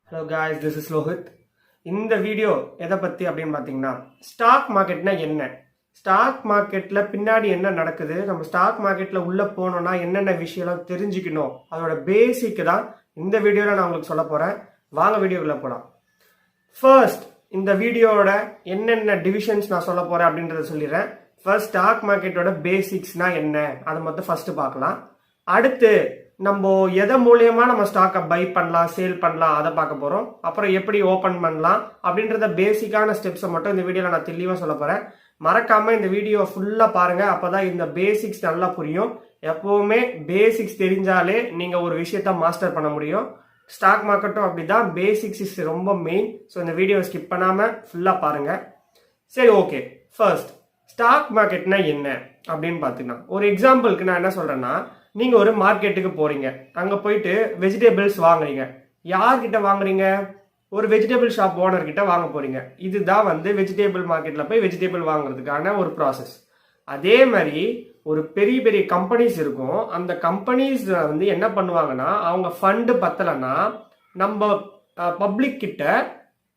Hello guys, this is Lohit. இந்த video எதை பத்தி அப்படின்னு பாத்தீங்கன்னா ஸ்டாக் மார்க்கெட்னா என்ன, ஸ்டாக் மார்க்கெட்ல பின்னாடி என்ன நடக்குது, நம்ம ஸ்டாக் மார்க்கெட்ல உள்ள போனோம்னா என்னென்ன விஷயம்லாம் தெரிஞ்சுக்கணும், அதோட பேசிக் தான் இந்த வீடியோல நான் உங்களுக்கு சொல்ல போறேன். வாங்க வீடியோக்குள்ள போலாம். ஃபர்ஸ்ட் இந்த வீடியோவோட என்னென்ன டிவிஷன்ஸ் நான் சொல்ல போறேன் அப்படின்றத சொல்லிடுறேன். ஃபர்ஸ்ட் ஸ்டாக் மார்க்கெட்டோட பேசிக்ஸ்னா என்ன அதை மட்டும் ஃபர்ஸ்ட் பார்க்கலாம். அடுத்து நம்ம எதை மூலியமா நம்ம ஸ்டாக்கை பை பண்ணலாம், சேல் பண்ணலாம் அதை பார்க்க போறோம். அப்புறம் எப்படி ஓபன் பண்ணலாம் அப்படின்றத பேசிக்கான ஸ்டெப்ஸை மட்டும் இந்த வீடியோல நான் தெளிவா சொல்ல போறேன். மறக்காம இந்த வீடியோ ஃபுல்லா பாருங்க, அப்பதான் இந்த பேசிக்ஸ் நல்லா புரியும். எப்பவுமே பேசிக்ஸ் தெரிஞ்சாலே நீங்க ஒரு விஷயத்த மாஸ்டர் பண்ண முடியும். ஸ்டாக் மார்க்கெட்டும் அப்படிதான், பேசிக்ஸ் இஸ் ரொம்ப மெயின். ஸோ இந்த வீடியோ ஸ்கிப் பண்ணாம ஃபுல்லா பாருங்க. சரி, ஓகே. ஃபர்ஸ்ட் ஸ்டாக் மார்க்கெட்னா என்ன அப்படின்னு பாத்தீங்கன்னா, ஒரு எக்ஸாம்பிளுக்கு நான் என்ன சொல்றேன்னா, நீங்க ஒரு மார்க்கெட்டுக்கு போறீங்க, அங்க போயிட்டு வெஜிடபிள்ஸ் வாங்குறீங்க. யார்கிட்ட வாங்குறீங்க? ஒரு வெஜிடபிள் ஷாப் ஓனர் கிட்ட வாங்க போறீங்க. இதுதான் வெஜிடபிள் மார்க்கெட்ல போய் வெஜிடபிள் வாங்குறதுக்கான ஒரு ப்ராசஸ். அதே மாதிரி ஒரு பெரிய பெரிய கம்பெனிஸ் இருக்கும். அந்த கம்பெனிஸ் என்ன பண்ணுவாங்கன்னா, அவங்க ஃபண்டு பத்தலைன்னா நம்ம பப்ளிக் கிட்ட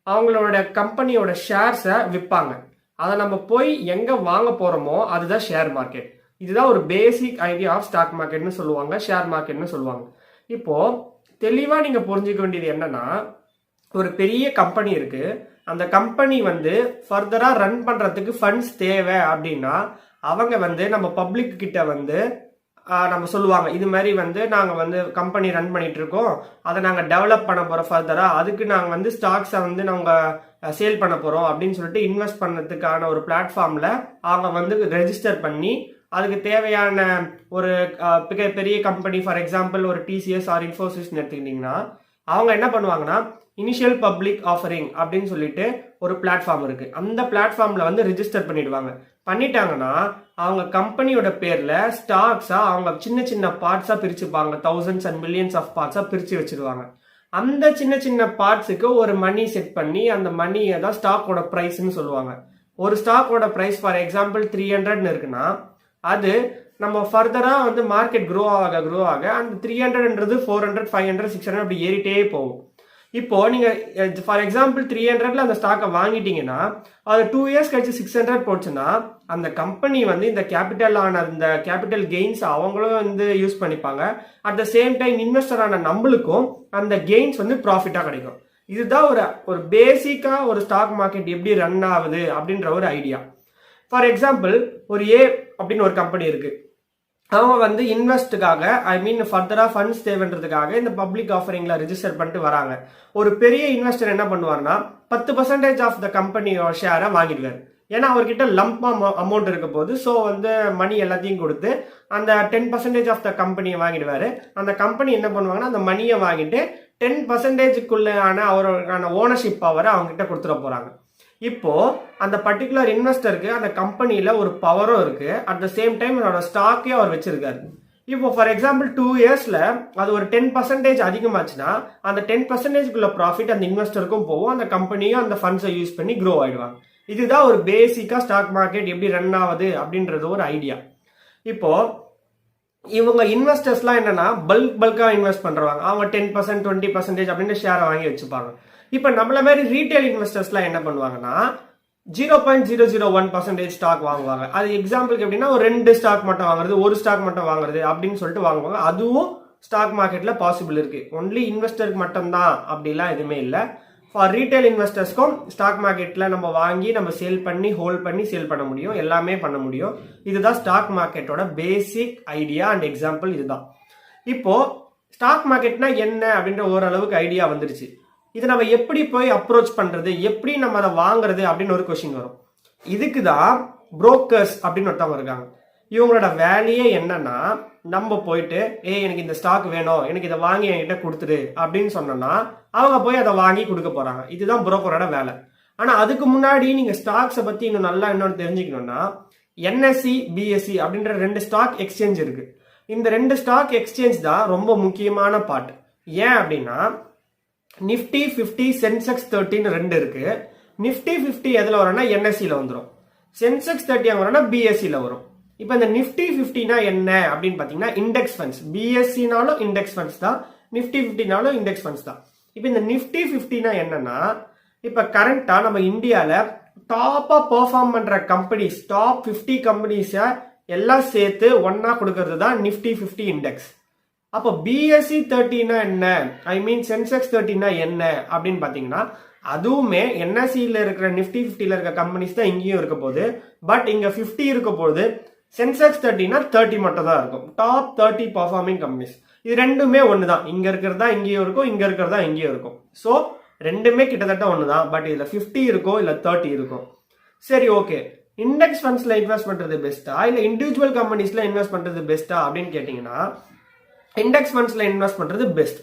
அவங்களோட கம்பெனியோட ஷேர்ஸை விற்பாங்க. அதை நம்ம போய் எங்க வாங்க போறோமோ அதுதான் ஷேர் மார்க்கெட். இதுதான் ஒரு பேசிக் ஐடியா ஆஃப் ஸ்டாக் மார்க்கெட்னு சொல்லுவாங்க, ஷேர் மார்க்கெட்னு சொல்லுவாங்க. இப்போ தெளிவா நீங்க புரிஞ்சுக்க வேண்டியது என்னன்னா, ஒரு பெரிய கம்பெனி இருக்கு. அந்த கம்பெனி ஃபர்தரா ரன் பண்றதுக்கு ஃபண்ட்ஸ் தேவை அப்படின்னா அவங்க நம்ம பப்ளிக் கிட்ட நம்ம சொல்லுவாங்க, இது மாதிரி நாங்க கம்பெனி ரன் பண்ணிட்டு இருக்கோம், அதை நாங்க டெவலப் பண்ண போறோம் ஃபர்தரா, அதுக்கு நாங்க ஸ்டாக்ஸை நாங்க சேல் பண்ண போறோம் அப்படின்னு சொல்லிட்டு இன்வெஸ்ட் பண்ணதுக்கான ஒரு பிளாட்ஃபார்ம்ல அவங்க ரெஜிஸ்டர் பண்ணி அதுக்கு தேவையான ஒரு பெரிய கம்பெனி, ஃபார் எக்ஸாம்பிள் ஒரு டிசிஎஸ் ஆர் இன்ஃபோசிஸ் எடுத்துக்கிட்டீங்கன்னா, அவங்க என்ன பண்ணுவாங்கன்னா, இனிஷியல் பப்ளிக் ஆஃபரிங் அப்படின்னு சொல்லிட்டு ஒரு பிளாட்ஃபார்ம் இருக்கு. அந்த பிளாட்ஃபார்ம்ல ரெஜிஸ்டர் பண்ணிடுவாங்க. பண்ணிட்டாங்கன்னா அவங்க கம்பெனியோட பேர்ல ஸ்டாக்ஸா அவங்க சின்ன சின்ன பார்ட்ஸா பிரிச்சுப்பாங்க. தௌசண்ட்ஸ் அண்ட் மில்லியன்ஸ் ஆஃப் பார்ட்ஸா பிரிச்சு வச்சிருவாங்க. அந்த சின்ன சின்ன பார்ட்ஸுக்கு ஒரு மணி செட் பண்ணி அந்த மணியை தான் ஸ்டாக்கோட பிரைஸ்ன்னு சொல்லுவாங்க. ஒரு ஸ்டாக்கோட பிரைஸ் ஃபார் எக்ஸாம்பிள் 300 இருக்குன்னா, அது நம்ம ஃபர்தரா மார்க்கெட் க்ரோ ஆக அந்த 300ன்றது 400, 500, 600 அப்படி ஏறிட்டே போகும். இப்போ நீங்க ஃபார் எக்ஸாம்பிள் 300ல அந்த ஸ்டாக்கை வாங்கிட்டீங்கன்னா, அது 2 இயர்ஸ் கழிச்சு 600 போச்சுன்னா, அந்த கம்பெனி இந்த கேபிட்டலான அந்த கேபிட்டல் கெயின்ஸ் அவங்களும் யூஸ் பண்ணிப்பாங்க. அட் த சேம் டைம் இன்வெஸ்டரான நம்மளுக்கும் அந்த கெயின்ஸ் ப்ராஃபிட்டா கிடைக்கும். இதுதான் ஒரு பேசிக்கா ஒரு ஸ்டாக் மார்க்கெட் எப்படி ரன் ஆகுது அப்படின்ற ஒரு ஐடியா. ஃபார் எக்ஸாம்பிள் ஒரு ஏ அப்படின்னு ஒரு கம்பெனி இருக்கு. அவங்க இன்வெஸ்டுக்காக, ஐ மீன் ஃபர்தரா ஃபண்ட்ஸ் தேவைன்றதுக்காக இந்த பப்ளிக் ஆஃபரிங்ல ரெஜிஸ்டர் பண்ணிட்டு வராங்க. ஒரு பெரிய இன்வெஸ்டர் என்ன பண்ணுவாருன்னா, 10% ஆஃப் த கம்பெனியோட ஷேரை வாங்கிடுவாரு. ஏன்னா அவர்கிட்ட லம்ப் அமௌண்ட் இருக்க போது, ஸோ மணி எல்லாத்தையும் கொடுத்து அந்த 10% ஆஃப் த கம்பெனியை வாங்கிடுவாரு. அந்த கம்பெனி என்ன பண்ணுவாங்கன்னா, அந்த மணியை வாங்கிட்டு 10%க்குள்ளான அவருக்கான ஓனர்ஷிப் பவரை அவங்க கிட்ட கொடுத்துட போறாங்க. இப்போ அந்த பர்டிகுலர் இன்வெஸ்டருக்கு அந்த கம்பெனியில ஒரு பவரும் இருக்கு. அட் த சேம் டைம் அவரோட ஸ்டாக்கே அவர் வச்சிருக்காரு. இப்போ ஃபார் எக்ஸாம்பிள் 2 இயர்ஸ்ல அது ஒரு 10% அதிகமாச்சுன்னா, அந்த 10%க்குள்ள ப்ராஃபிட் அந்த இன்வெஸ்டருக்கும் போகும், அந்த கம்பெனியும் அந்த ஃபண்ட்ஸை யூஸ் பண்ணி க்ரோ ஆயிடுவாங்க. இதுதான் ஒரு பேசிக்கா ஸ்டாக் மார்க்கெட் எப்படி ரன் ஆகுது அப்படின்றது ஒரு ஐடியா. இப்போ இவங்க இன்வெஸ்டர்ஸ்லாம் என்னன்னா பல்கா இன்வெஸ்ட் பண்றவங்க. அவங்க 10%, 20% அப்படின்னு ஷேரை வாங்கி வச்சுப்பாங்க. இப்ப நம்மள மாதிரி ரீட்டைல் இன்வெஸ்டர்ஸ்லாம் என்ன பண்ணுவாங்கன்னா, 0.001% ஸ்டாக் வாங்குவாங்க. அது எக்ஸாம்பிளுக்கு எப்படின்னா, ஒரு 2 ஸ்டாக் மட்டும் வாங்குறது, ஒரு ஸ்டாக் மட்டும் வாங்குறது அப்படின்னு சொல்லிட்டு வாங்குவாங்க. அதுவும் ஸ்டாக் மார்க்கெட்ல பாசிபிள் இருக்கு. ஒன்லி இன்வெஸ்டருக்கு மட்டும்தான் அப்படிலாம் எதுவுமே இல்லை. ஃபார் ரீட்டைல் இன்வெஸ்டர்ஸ்க்கும் ஸ்டாக் மார்க்கெட்ல நம்ம வாங்கி நம்ம சேல் பண்ணி ஹோல்ட் பண்ணி சேல் பண்ண முடியும், எல்லாமே பண்ண முடியும். இதுதான் ஸ்டாக் மார்க்கெட்டோட பேசிக் ஐடியா அண்ட் எக்ஸாம்பிள் இதுதான். இப்போ ஸ்டாக் மார்க்கெட்னா என்ன அப்படின்ற ஓரளவுக்கு ஐடியா வந்துருச்சு. இதை நம்ம எப்படி போய் அப்ரோச் பண்றது, எப்படி நம்ம அதை வாங்குறது அப்படின்னு ஒரு கொஸ்டின் வரும். இதுக்கு தான் புரோக்கர்ஸ் அப்படின்னு ஒருத்தவங்க இருக்காங்க. இவங்களோட வேலையே என்னன்னா, நம்ம போயிட்டு எனக்கு இந்த ஸ்டாக் வேணும், எனக்கு இதை வாங்கி என்கிட்ட கொடுத்துரு அப்படின்னு சொன்னோம்னா அவங்க போய் அதை வாங்கி கொடுக்க போறாங்க. இதுதான் புரோக்கரோட வேலை. ஆனா அதுக்கு முன்னாடி நீங்க ஸ்டாக்ஸை பத்தி இன்னும் நல்லா இன்னொன்று தெரிஞ்சுக்கணும்னா, என்எஸ்சி, பிஎஸ்சி அப்படின்ற 2 ஸ்டாக் எக்ஸ்சேஞ்ச் இருக்கு. இந்த 2 ஸ்டாக் எக்ஸ்சேஞ்ச் தான் ரொம்ப முக்கியமான பார்ட். ஏன் அப்படின்னா, நிஃப்டி 50, சென்செக்ஸ் 30 2 இருக்கு. நிஃப்டி 50 எதுல வரும்னா என்எஸ்சில வந்துடும். சென்செக்ஸ் 30 வரும்னா பிஎஸ்சில வரும். இப்போ இந்த நிஃப்டி 50னா என்ன அப்படின்னு பாத்தீங்கன்னா, இண்டெக்ஸ் ஃபண்ட்ஸ். பிஎஸ்சினாலும் இண்டெக்ஸ் ஃபண்ட்ஸ் தான், நிஃப்டி 50னாலும் இண்டெக்ஸ் ஃபண்ட்ஸ் தான். இப்போ இந்த நிஃப்டி 50னா என்னன்னா, இப்போ கரண்டா நம்ம இந்தியாவில் டாப்பா பெர்ஃபார்ம் பண்ற கம்பெனிஸ், டாப் 50 கம்பெனிஸை எல்லாம் சேர்த்து ஒன்னா கொடுக்கறது தான் நிஃப்டி 50 இண்டெக்ஸ். அப்போ பிஎஸ்சி 30னா என்ன, ஐ மீன் சென்செக்ஸ் 30னா என்ன அப்படின்னு பார்த்தீங்கன்னா, அதுவுமே என்எஸ்சியில் இருக்கிற நிஃப்டி 50ல இருக்க கம்பெனிஸ் தான் இங்கேயும் இருக்க போகுது. பட் இங்க 50 இருக்க போது, சென்செக்ஸ் 30னா 30 மட்டும் தான் இருக்கும். Top 30 performing companies. இது ரெண்டுமே ஒன்று தான். இங்க இருக்கிறதா இங்கேயும் இருக்கும், இங்க இருக்கிறதா இங்கேயும் இருக்கும். ஸோ ரெண்டுமே கிட்டத்தட்ட ஒன்று தான். பட் இதுல 50 இருக்கும், இல்லை 30 இருக்கும். சரி, ஓகே, இண்டெக்ஸ் ஃபண்ட்ஸ்ல இன்வெஸ்ட் பண்றது பெஸ்ட்டா இல்லை இண்டிவிஜுவல் கம்பெனிஸ்ல இன்வெஸ்ட் பண்றது பெஸ்ட்டா அப்படின்னு கேட்டீங்கன்னா, இண்டெக்ஸ் ஃபண்ட்ஸ்ல இன்வெஸ்ட் பண்றது பெஸ்ட்.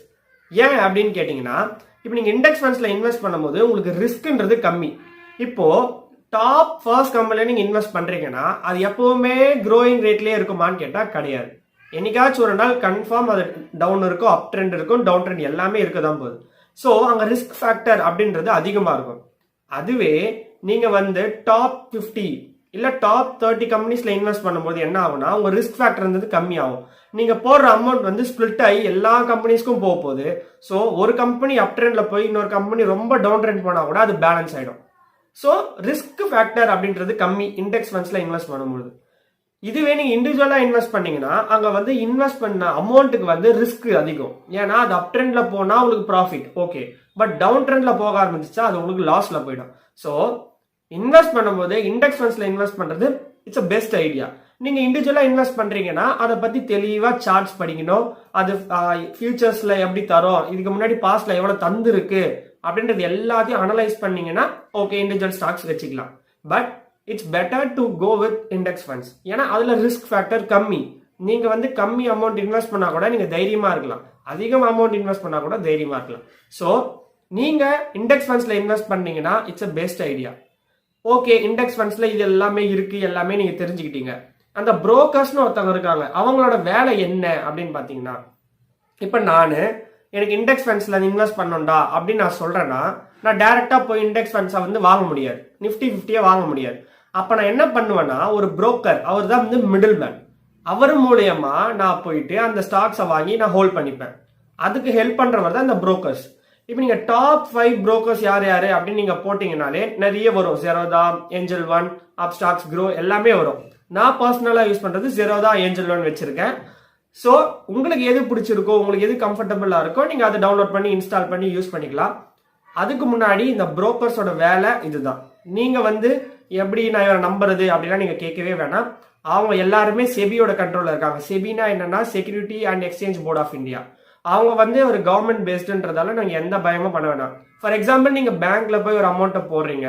ஏன் அப்படின்னு கேட்டீங்கன்னா, இப்போ நீங்க இண்டெக்ஸ் ஃபண்ட்ஸ்ல இன்வெஸ்ட் பண்ணும்போது உங்களுக்கு ரிஸ்க்ன்றது கம்மி. இப்போ டாப் ஃபர்ஸ்ட் கம்பெனில நீங்க இன்வெஸ்ட் பண்றீங்கன்னா அது எப்பவுமே க்ரோயிங் ரேட்லயே இருக்குமான்னு கேட்டா கிடையாது. என்னைக்காச்சும் ஒரு நாள் கன்ஃபார்ம் அது டவுன் இருக்கும், அப் ட்ரெண்ட் இருக்கும், டவுன் ட்ரெண்ட் எல்லாமே இருக்க தான் போகுது. ஸோ அங்க ரிஸ்க் ஃபேக்டர் அப்படின்றது அதிகமா இருக்கும். அதுவே நீங்க வந்து டாப் 50 இல்ல டாப் 30 கம்பெனிஸ்ல இன்வெஸ்ட் பண்ணும்போது என்ன ஆகும்னா, உங்க ரிஸ்க் ஃபேக்டர் கம்மி ஆகும். நீங்க போடுற அமௌண்ட் ஸ்பிளிட் ஆகி எல்லா கம்பெனிஸ்க்கும் போக போகுது. ஸோ ஒரு கம்பெனி அப் ட்ரெண்ட்ல போய் இன்னொரு கம்பெனி ரொம்ப டவுன் ட்ரெண்ட் போனா கூட அது பேலன்ஸ் ஆயிடும். ஸோ ரிஸ்க் ஃபேக்டர் அப்படின்றது கம்மி இண்டெக்ஸ் ஃபண்ட்ஸ்ல இன்வெஸ்ட் பண்ணும்போது. இதுவே நீங்க இண்டிவிஜுவலா இன்வெஸ்ட் பண்ணீங்கன்னா அங்க இன்வெஸ்ட் பண்ண அமௌண்ட்டுக்கு ரிஸ்க் அதிகம். ஏன்னா அது அப் ட்ரெண்ட்ல போனா உங்களுக்கு ப்ராஃபிட் ஓகே, பட் டவுன் ட்ரெண்ட்ல போக ஆரம்பிச்சுச்சா அது உங்களுக்கு லாஸ்ல போயிடும். ஸோ இன்வெஸ்ட் பண்ணும்போது இண்டெக்ஸ் ஃபண்ட்ஸ்ல இன்வெஸ்ட் பண்றது இட்ஸ் அ பெஸ்ட் ஐடியா. நீங்க இண்டிவிஜுவலா இன்வெஸ்ட் பண்றீங்கன்னா அதை பத்தி தெளிவா சார்ட்ஸ் படிக்கணும். அது ஃபியூச்சர்ஸ்ல எப்படி தரும், இதுக்கு முன்னாடி பாஸ்ட்ல எவ்வளவு தந்துருக்கு அப்படின்றது எல்லாத்தையும் அனலைஸ் பண்ணீங்கன்னா ஓகே, இண்டிவிஜுவல் ஸ்டாக்ஸ் வச்சுக்கலாம். But it's better to go with index funds. ஏன்னா அதுல ரிஸ்க் ஃபேக்டர் கம்மி. நீங்க கம்மி அமௌண்ட் இன்வெஸ்ட் பண்ணா கூட நீங்க தைரியமா இருக்கலாம், அதிகம் அமௌண்ட் இன்வெஸ்ட் பண்ணா கூட தைரியமா இருக்கலாம். ஸோ நீங்க இண்டெக்ஸ் ஃபண்ட்ஸ்ல இன்வெஸ்ட் பண்ணீங்கன்னா it's a best idea. Okay, index ஃபண்ட்ஸ்ல இது எல்லாமே இருக்கு, எல்லாமே நீங்க தெரிஞ்சுக்கிட்டீங்க. அந்த புரோக்கர்ஸ்னு ஒருத்தவங்க இருக்காங்க, அவங்களோட வேலை என்ன அப்படின்னு பாத்தீங்கன்னா, இப்ப எனக்கு இண்டெக்ஸ் ஃபண்ட்ஸ்ல இன்வெஸ்ட் பண்ணணும்டா அப்படின்னு நான் சொல்றேன்னா, நான் டைரக்டா போய் இண்டெக்ஸ் ஃபண்ட்ஸை வாங்க முடியாது, நிஃப்டி 50 வாங்க முடியாது. அப்ப நான் என்ன பண்ணுவேன்னா, ஒரு புரோக்கர், அவர் தான் மிடில் மேன், அவர் மூலியமா நான் போயிட்டு அந்த ஸ்டாக்ஸை வாங்கி நான் ஹோல்ட் பண்ணிப்பேன். அதுக்கு ஹெல்ப் பண்றவர் தான் இந்த புரோக்கர்ஸ். இப்போ நீங்க டாப் 5 புரோக்கர்ஸ் யார் யாரு அப்படின்னு நீங்க போட்டீங்கனாலே நிறைய வரும். Zerodha, angel one, Upstox, grow எல்லாமே வரும். நான் பர்சனலா யூஸ் பண்றது ஜெரோதா, ஏஞ்சல் ஒன் வச்சிருக்கேன். ஸோ உங்களுக்கு எது பிடிச்சிருக்கோ, உங்களுக்கு எது கம்ஃபர்டபுளா இருக்கோ நீங்க அதை டவுன்லோட் பண்ணி இன்ஸ்டால் பண்ணி யூஸ் பண்ணிக்கலாம். அதுக்கு முன்னாடி இந்த புரோக்கர்ஸோட வேலை இதுதான். நீங்க எப்படி நான் இவரை நம்புறது அப்படின்னா நீங்க கேட்கவே வேணாம். அவங்க எல்லாருமே செபியோட கண்ட்ரோல்ல இருக்காங்க. செபினா என்னன்னா security and exchange board of India. அவங்க ஒரு கவர்மெண்ட் பேஸ்டுன்றதால நாங்க எந்த பயமும் பண்ண வேணாம். ஃபார் எக்ஸாம்பிள், நீங்க பேங்க்ல போய் ஒரு அமௌண்ட்டை போடுறீங்க,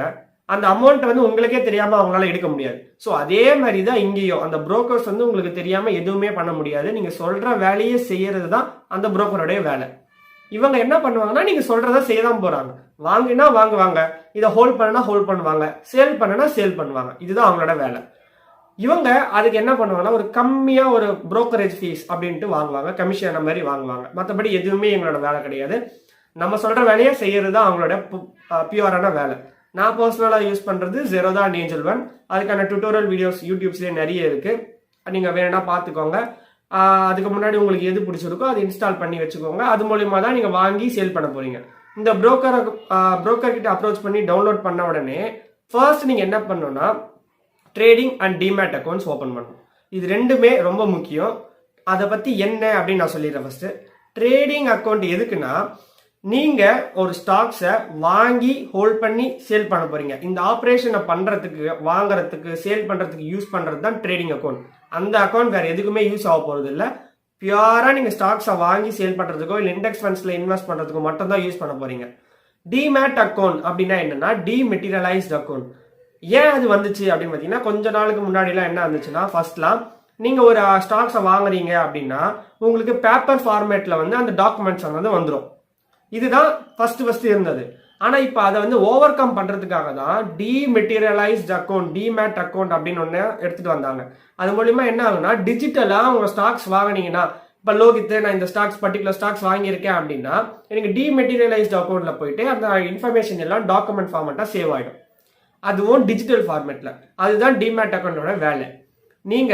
அந்த அமௌண்ட் உங்களுக்கே தெரியாம அவங்களால எடுக்க முடியாது. ஸோ அதே மாதிரி தான் இங்கேயும் அந்த புரோக்கர்ஸ் உங்களுக்கு தெரியாம எதுவுமே பண்ண முடியாது. நீங்க சொல்ற வேலையை செய்யறது தான் அந்த புரோக்கருடைய வேலை. இவங்க என்ன பண்ணுவாங்கன்னா, நீங்க சொல்றத செய்ய தான் போறாங்க. வாங்கினா வாங்குவாங்க, இதை ஹோல்ட் பண்ணனா ஹோல்ட் பண்ணுவாங்க, சேல் பண்ணனா சேல் பண்ணுவாங்க. இதுதான் அவங்களோட வேலை. இவங்க அதுக்கு என்ன பண்ணுவாங்கன்னா, ஒரு கம்மியா ஒரு புரோக்கரேஜ் ஃபீஸ் அப்படின்ட்டு வாங்குவாங்க, கமிஷன் மாதிரி வாங்குவாங்க. மற்றபடி எதுவுமே எங்களோட வேலை கிடையாது. நம்ம சொல்ற வேலையை செய்யறது தான் அவங்களோட பியூரான வேலை. நான் பர்சனலா யூஸ் பண்றது ஜெரோதா அண்ட் ஏஞ்சல் ஒன். அதுக்கான டியூட்டோரியல் வீடியோஸ் யூடியூப்ஸ்லேயே நிறைய இருக்கு, நீங்க வேணா பார்த்துக்கோங்க. அதுக்கு முன்னாடி உங்களுக்கு எது பிடிச்சிருக்கோ அதை இன்ஸ்டால் பண்ணி வச்சுக்கோங்க. அது மூலியமா தான் நீங்க வாங்கி சேல் பண்ண போறீங்க. இந்த புரோக்கர் கிட்ட அப்ரோச் பண்ணி டவுன்லோட் பண்ண உடனே ஃபர்ஸ்ட் நீங்க என்ன பண்ணணும்னா, trading and demat accounts open பண்ணணும். இது ரெண்டுமே ரொம்ப முக்கியம். அதை பத்தி என்ன அப்படின்னு நான் சொல்லிடுறேன். ஃபர்ஸ்ட், ட்ரேடிங் அக்கௌண்ட் எதுக்குன்னா, நீங்க ஒரு ஸ்டாக்ஸை வாங்கி ஹோல்ட் பண்ணி சேல் பண்ண போறீங்க. இந்த ஆப்ரேஷனை பண்றதுக்கு, வாங்குறதுக்கு, சேல் பண்றதுக்கு யூஸ் பண்றது தான் ட்ரேடிங் அக்கௌண்ட். அந்த அக்கௌண்ட் வேற எதுக்குமே யூஸ் ஆக போறது இல்லை. பியூரா நீங்க ஸ்டாக்ஸை வாங்கி சேல் பண்றதுக்கோ இல்லை இண்டெக்ஸ் ஃபண்ட்ஸ்ல இன்வெஸ்ட் பண்றதுக்கோ மட்டும் தான் யூஸ் பண்ண போறீங்க. டிமேட் அக்கௌண்ட் அப்படின்னா என்னன்னா, டிமெட்டீரியலைஸ்ட் அக்கௌண்ட். ஏன் அது வந்துச்சு அப்படின்னு பார்த்தீங்கன்னா, கொஞ்ச நாளுக்கு முன்னாடிலாம் என்ன வந்துச்சுன்னா, ஃபர்ஸ்ட்லாம் நீங்க ஒரு ஸ்டாக்ஸை வாங்குறீங்க அப்படின்னா உங்களுக்கு பேப்பர் ஃபார்மேட்ல அந்த டாக்குமெண்ட்ஸ் வந்துடும். இதுதான் ஃபர்ஸ்ட் இருந்தது. ஆனா இப்ப அதை ஓவர் கம் பண்றதுக்காக தான் டிமெட்டீரியலைஸ்ட் அக்கௌண்ட், டிமேட் அக்கௌண்ட் அப்படின்னு ஒண்ணு எடுத்துட்டு வந்தாங்க. அது மூலியமா என்ன ஆகுனா, டிஜிட்டலா உங்க ஸ்டாக்ஸ் வாங்கினீங்கன்னா, இப்ப லோகித் நான் இந்த ஸ்டாக்ஸ் பர்டிகுலர் ஸ்டாக்ஸ் வாங்கியிருக்கேன் அப்படின்னா எனக்கு டிமெட்டீரியலைஸ்ட் அக்கௌண்ட்ல போயிட்டு அந்த இன்ஃபர்மேஷன் எல்லாம் டாக்குமெண்ட் ஃபார்மேட்டா சேவ் ஆயிடும். அதுவும் டிஜிட்டல் ஃபார்மேட்ல. அதுதான் டிமேட் அக்கௌண்டோட வேலை. நீங்க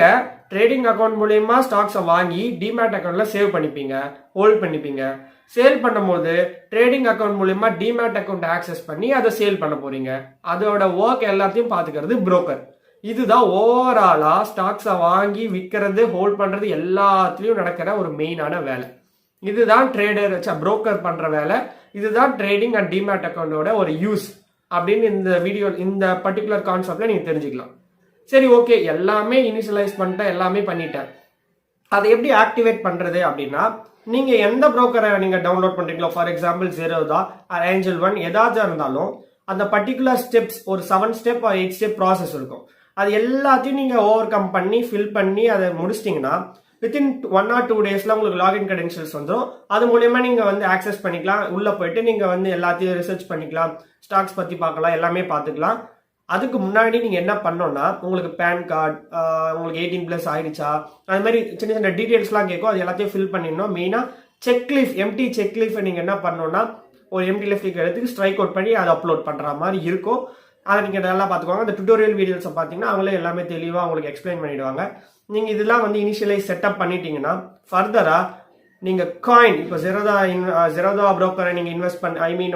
ட்ரேடிங் அக்கௌண்ட் மூலியமா ஸ்டாக்ஸை வாங்கி டிமேட் அக்கௌண்ட்ல சேவ் பண்ணிப்பீங்க, ஹோல்ட் பண்ணிப்பீங்க. சேல் பண்ணும்போது ட்ரேடிங் அக்கௌண்ட் மூலியமா டிமேட் அக்கௌண்ட் ஆக்சஸ் பண்ணி அதை சேல் பண்ண போறீங்க. அதோட ஒர்க் எல்லாத்தையும் பாத்துக்கிறது புரோக்கர். இதுதான் ஓவராலா ஸ்டாக்ஸை வாங்கி விற்கிறது, ஹோல்ட் பண்றது எல்லாத்துலயும் நடக்கிற ஒரு மெயினான வேலை. இதுதான் ட்ரேடர் புரோக்கர் பண்ற வேலை. இதுதான் ட்ரேடிங் அண்ட் டிமேட் அக்கௌண்டோட ஒரு யூஸ் அப்படின்னு இந்த வீடியோ, இந்த பர்டிகுலர் கான்செப்ட்ல நீங்க தெரிஞ்சுக்கலாம். சரி, ஓகே, எல்லாமே இனிஷியலைஸ் பண்ணிட்டேன், எல்லாமே பண்ணிட்டேன். அதை எப்படி ஆக்டிவேட் பண்றது அப்படின்னா, நீங்க எந்த புரோக்கரை நீங்க டவுன்லோட் பண்றீங்களோ, for example Zerodha, angel one, ஏதாச்சும் இருந்தாலும் அந்த பர்டிகுலர் ஸ்டெப்ஸ் ஒரு 7 ஸ்டெப் 8 ஸ்டெப் ப்ராசஸ் இருக்கும். அது எல்லாத்தையும் நீங்க ஓவர் கம் பண்ணி ஃபில் பண்ணி அதை முடிச்சிட்டிங்கன்னா வித்தின் 1 or 2 டேஸ்ல உங்களுக்கு லாகின் கிரெடென்ஷியல்ஸ் வந்துடும். அது மூலயமா நீங்க வந்து ஆக்சஸ் பண்ணிக்கலாம். உள்ள போயிட்டு நீங்க வந்து எல்லாத்தையும் ரிசர்ச் பண்ணிக்கலாம், ஸ்டாக்ஸ் பத்தி பார்க்கலாம், எல்லாமே பார்த்துக்கலாம். அதுக்கு முன்னாடி நீங்க என்ன பண்ணோம்னா, உங்களுக்கு பேன் கார்டு, உங்களுக்கு 18+ ஆயிடுச்சா, அது மாதிரி சின்ன சின்ன டீடைல்ஸ்லாம் கேட்கும். அது எல்லாத்தையும் ஃபில் பண்ணிடணும். மெயினா செக்லீஃப், எம்டி செக்லீஃப் நீங்க என்ன பண்ணணும்னா, ஒரு எம்டி லெஃப்ட் எடுத்து ஸ்ட்ரைக் அவுட் பண்ணி அதை அப்லோட் பண்ற மாதிரி இருக்கும். அதை நீங்க நல்லா பார்த்துக்கோங்க. அந்த டுட்டோரியல் வீடியோஸை பார்த்தீங்கன்னா அவங்களே எல்லாமே தெளிவாக உங்களுக்கு எக்ஸ்பிளைன் பண்ணிடுவாங்க. நீங்க இதெல்லாம் வந்து இனிஷியலைஸ் செட்டப் பண்ணிட்டீங்கன்னா ஃபர்தரா நீங்க காயின், இப்போ ஜெரோதா புரோக்கரை நீங்க இன்வெஸ்ட்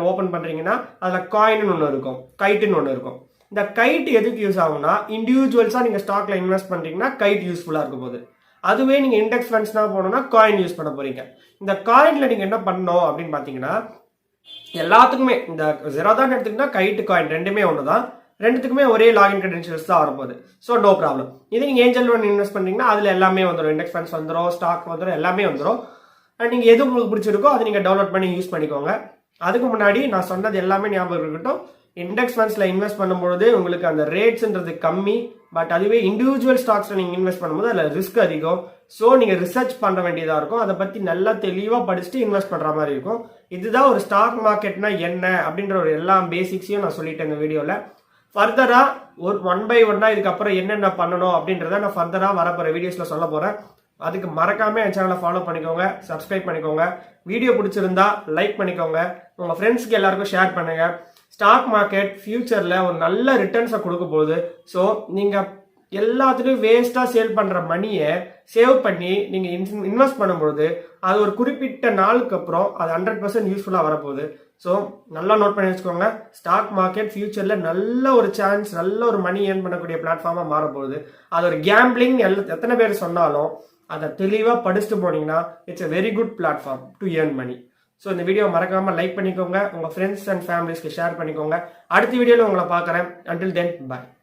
ஓப்பன் பண்றீங்கன்னா அதுல காயின்னு ஒன்று இருக்கும், கைட்டுன்னு ஒன்று இருக்கும். இந்த கைட் எதுக்கு யூஸ் ஆகும்னா, இண்டிவிஜுவல்ஸா நீங்க ஸ்டாக்ல இன்வெஸ்ட் பண்றீங்கன்னா கைட் யூஸ்ஃபுல்லா இருக்கும் போது, அதுவே நீங்க இண்டெக்ஸ் ஃபண்ட்ஸ்னா போனோம்னா காயின் யூஸ் பண்ண போறீங்க. இந்த காயின்ல நீங்க என்ன பண்ணணும் அப்படின்னு பாத்தீங்கன்னா, எல்லாத்துக்குமே இந்த ஜெரோதான் எடுத்துக்கிட்டா கைட் காயின் ரெண்டுமே ஒண்ணுதான், ரெண்டுத்துக்குமே ஒரே லாகின் கிரெடென்ஷியல்ஸ் தான் வரப்போகுது. So no problem. இது நீங்க ஏஞ்சல் ஒன் இன்வெஸ்ட் பண்றீங்கன்னா அதுல எல்லாமே வந்துடும், இண்டெக்ஸ் ஃபண்ட்ஸ் வந்துடும், ஸ்டாக் வந்துடும், எல்லாமே வந்துடும். அண்ட் நீங்க எது உங்களுக்கு பிடிச்சிருக்கோ அதை நீங்க டவுன்லோட் பண்ணி யூஸ் பண்ணிக்கோங்க. அதுக்கு முன்னாடி நான் சொன்னது எல்லாமே ஞாபகம் இருக்கட்டும். இண்டெக்ஸ் ஃபண்ட்ஸ்ல இன்வெஸ்ட் பண்ணும்போது உங்களுக்கு அந்த ரேட்ஸ்ன்றது கம்மி, பட் அதுவே இண்டிவிஜுவல் ஸ்டாக்ஸ்ல நீங்க இன்வெஸ்ட் பண்ணும்போது அதுல ரிஸ்க் அதிகம். ஸோ நீங்க ரிசர்ச் பண்ண வேண்டியதா இருக்கும், அதை பத்தி நல்லா தெளிவா படிச்சுட்டு இன்வெஸ்ட் பண்ற மாதிரி இருக்கும். இதுதான் ஒரு ஸ்டாக் மார்க்கெட்னா என்ன அப்படின்ற ஒரு எல்லா பேசிக்ஸையும் நான் சொல்லிட்டேன் இந்த வீடியோல. ஃபர்தரா ஒரு 1 by 1 இதுக்கப்புறம் என்னென்ன பண்ணணும் அப்படின்றத நான் ஃபர்தரா வரப்போற வீடியோஸ்ல சொல்ல போறேன். அதுக்கு மறக்காம என் சேனலை ஃபாலோ பண்ணிக்கோங்க, சப்ஸ்கிரைப் பண்ணிக்கோங்க. வீடியோ பிடிச்சிருந்தா லைக் பண்ணிக்கோங்க, உங்க ஃப்ரெண்ட்ஸ்க்கு எல்லாருக்கும் ஷேர் பண்ணுங்க. ஸ்டாக் மார்க்கெட் ஃபியூச்சர்ல ஒரு நல்ல ரிட்டர்ன்ஸை கொடுக்க போகுது. ஸோ நீங்க எல்லாத்துலயும் வேஸ்டா சேல் பண்ற மணியை சேவ் பண்ணி நீங்க இன்வெஸ்ட் பண்ணும்போது அது ஒரு குறிப்பிட்ட நாளுக்கு அப்புறம் அது 100% யூஸ்ஃபுல்லா வரப்போகுது. ஸோ நல்லா நோட் பண்ணி வச்சுக்கோங்க. ஸ்டாக் மார்க்கெட் ஃபியூச்சர்ல நல்ல ஒரு சான்ஸ், நல்ல ஒரு மணி ஏர்ன் பண்ணக்கூடிய பிளாட்ஃபார்மா மாறப்போகுது. அது ஒரு கேம்பிளிங் எத்தனை பேர் சொன்னாலும் அதை தெளிவா படிச்சுட்டு போனீங்கன்னா it's a very good platform to earn money. So இந்த வீடியோ மறக்காம லைக் பண்ணிக்கோங்க, உங்க ஃப்ரெண்ட்ஸ் அண்ட் ஃபேமிலிஸ்க்கு ஷேர் பண்ணிக்கோங்க. அடுத்த வீடியோல உங்களை பார்க்குறேன். until then, bye.